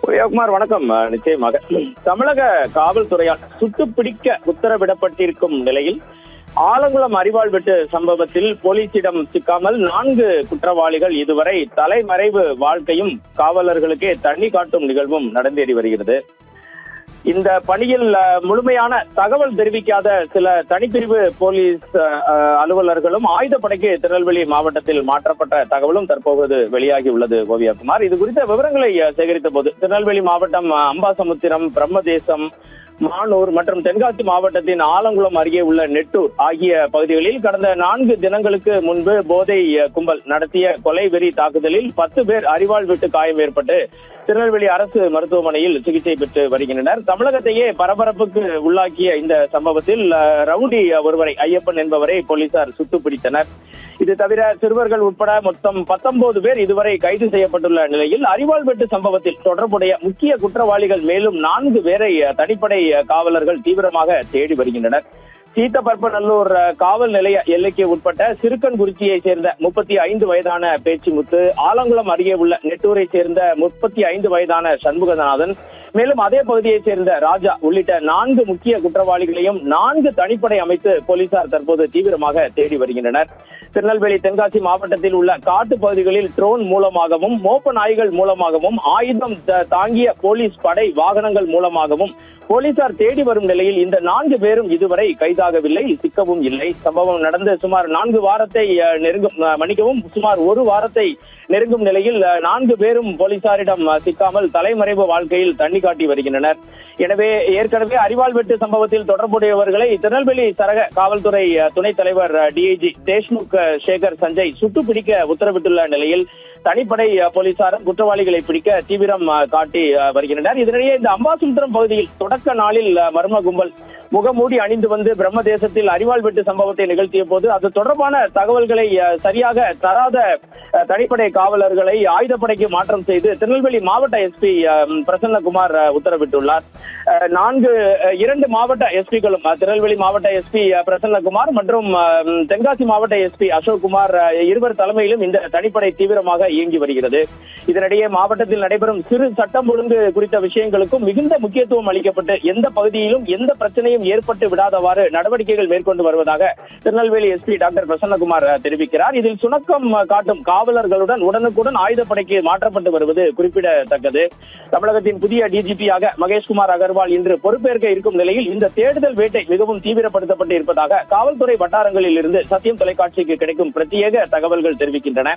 உதயகுமார் வணக்கம். நிச்சயமாக தமிழக காவல்துறையால் சுட்டுப்பிடிக்க உத்தரவிடப்பட்டிருக்கும் நிலையில் ஆலங்குளம் அரிவாள் வெட்டு சம்பவத்தில் போலீசிடம் சிக்காமல் 4 குற்றவாளிகள் இதுவரை தலைமறைவு வாழ்க்கையும் காவலர்களுக்கே தண்ணி காட்டும் நிகழ்வும் நடந்தேறி வருகிறது. இந்த பணியில் முழுமையான தகவல் தெரிவிக்காத சில தனிப்பிரிவு போலீஸ் அலுவலர்களும் ஆயுதப்படைக்கு திருநெல்வேலி மாவட்டத்தில் மாற்றப்பட்ட தகவலும் தற்போது வெளியாகி உள்ளது. ஓவியகுமார், இது குறித்த விவரங்களை சேகரித்த போது திருநெல்வேலி மாவட்டம் அம்பாசமுத்திரம், பிரம்மதேசம், மானூர் மற்றும் தென்காசி மாவட்டத்தின் ஆலங்குளம் அருகே உள்ள நெட்டூர் ஆகிய பகுதிகளில் கடந்த 4 தினங்களுக்கு முன்பு போதை கும்பல் நடத்திய கொலை வெறி தாக்குதலில் 10 பேர் அரிவாள் வெட்டு காயம் ஏற்பட்டு திருநெல்வேலி அரசு மருத்துவமனையில் சிகிச்சை பெற்று வருகின்றனர். தமிழகத்தையே பரபரப்புக்கு உள்ளாக்கிய இந்த சம்பவத்தில் ரவுடி ஒருவரை, ஐயப்பன் என்பவரை போலீசார் சுட்டுப்பிடித்தனர். இது தவிர சிறுவர்கள் உட்பட மொத்தம் 19 பேர் இதுவரை கைது செய்யப்பட்டுள்ள நிலையில் அரிவாள் வெட்டு சம்பவத்தில் தொடர்புடைய முக்கிய குற்றவாளிகள் மேலும் 4 பேரை தனிப்படை காவலர்கள் தீவிரமாக தேடி வருகின்றனர். சீத்தப்பற்பநல்லூர் காவல் நிலைய எல்லைக்கு உட்பட்ட சிறுக்கன்குறிச்சியை சேர்ந்த 35 வயதான பேச்சிமுத்து, ஆலங்குளம் அருகே உள்ள நெட்டூரை சேர்ந்த 35 வயதான சண்முகநாதன், மேலும் அதே பகுதியைச் சேர்ந்த ராஜா உள்ளிட்ட 4 முக்கிய குற்றவாளிகளையும் 4 தனிப்படை அமைத்து போலீசார் தற்போது தீவிரமாக தேடி வருகின்றனர். திருநெல்வேலி, தென்காசி மாவட்டத்தில் உள்ள காட்டு பகுதிகளில் ட்ரோன் மூலமாகவும், மோப்ப நாய்கள் மூலமாகவும், ஆயுதம் தாங்கிய போலீஸ் படை வாகனங்கள் மூலமாகவும் போலீசார் தேடி வரும் நிலையில் இந்த 4 பேரும் இதுவரை கைதாகவில்லை, சிக்கவும் இல்லை. சம்பவம் நடந்து சுமார் 4 வாரத்தை சுமார் 1 வாரத்தை நெருங்கும் நிலையில் 4 பேரும் போலீசாரிடம் சிக்காமல் தலைமறைவு வாழ்க்கையில் தண்ணி காட்டி வருகின்றனர். எனவே ஏற்கனவே அரிவாள் வெட்டு சம்பவத்தில் தொடர்புடையவர்களை திருநெல்வேலி சரக காவல்துறை துணைத் தலைவர் டிஐஜி தேஷ்முக் சேகர் சஞ்சய் சுட்டுப்பிடிக்க உத்தரவிட்டுள்ள நிலையில் தனிப்படை போலீசாரும் குற்றவாளிகளை பிடிக்க தீவிரம் காட்டி வருகின்றனர். இதனிடையே இந்த அம்பாசமுத்திரம் பகுதியில் தொடக்க நாளில் மர்ம கும்பல் முகமூடி அணிந்து வந்து பிரம்மதேசத்தில் அரிவாள் வெட்டு சம்பவத்தை நிகழ்த்திய போது அது தொடர்பான தகவல்களை சரியாக தராத தனிப்படை காவலர்களை ஆயுதப்படைக்கு மாற்றம் செய்து திருநெல்வேலி மாவட்ட எஸ்பி பிரசன்னகுமார் உத்தரவிட்டுள்ளார். 2 மாவட்ட எஸ்பிகளும், திருநெல்வேலி மாவட்ட எஸ்பி பிரசன்னகுமார் மற்றும் தென்காசி மாவட்ட எஸ்பி அசோக்குமார் இருவர் தலைமையிலும் இந்த தனிப்படை தீவிரமாக இயங்கி வருகிறது. இதனிடையே மாவட்டத்தில் நடைபெறும் சிறு சட்டம் ஒழுங்கு குறித்த விஷயங்களுக்கும் மிகுந்த முக்கியத்துவம் அளிக்கப்பட்டு எந்த பகுதியிலும் எந்த பிரச்சனையும் ஏற்பட்டு விடாதவாறு நடவடிக்கைகள் மேற்கொண்டு வருவதாக திருநெல்வேலி எஸ்பி டாக்டர் பிரசன்னகுமார் தெரிவிக்கிறார். இதில் சுணக்கம் காட்டும் காவலர்களுடன் உடனுக்குடன் ஆயுதப்படைக்கு மாற்றப்பட்டு வருவது குறிப்பிடத்தக்கது. தமிழகத்தின் புதிய டிஜிபியாக மகேஷ்குமார் அகர்வால் இன்று பொறுப்பேற்க இருக்கும் நிலையில் இந்த தேடுதல் வேட்டை மிகவும் தீவிரப்படுத்தப்பட்டு இருப்பதாக காவல்துறை வட்டாரங்களில் இருந்து சத்தியம் தொலைக்காட்சிக்கு கிடைக்கும் பிரத்யேக தகவல்கள் தெரிவிக்கின்றன.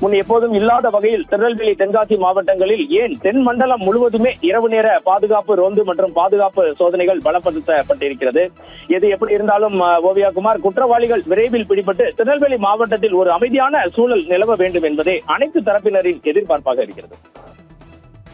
முன் எப்போதும் இல்லாத வகையில் திருநெல்வேலி, தென்காசி மாவட்டங்களில் ஏன் தென் மண்டலம் முழுவதுமே இரவு நேர பாதுகாப்பு ரோந்து மற்றும் பாதுகாப்பு சோதனைகள் பலப்படுத்தப்பட்டிருக்கிறது. எது எப்படி இருந்தாலும் ஓவியகுமார், குற்றவாளிகள் விரைவில் பிடிபட்டு திருநெல்வேலி மாவட்டத்தில் ஒரு அமைதியான சூழல் நிலவ வேண்டும் என்பதே அனைத்து தரப்பினரின் எதிர்பார்ப்பாக இருக்கிறது.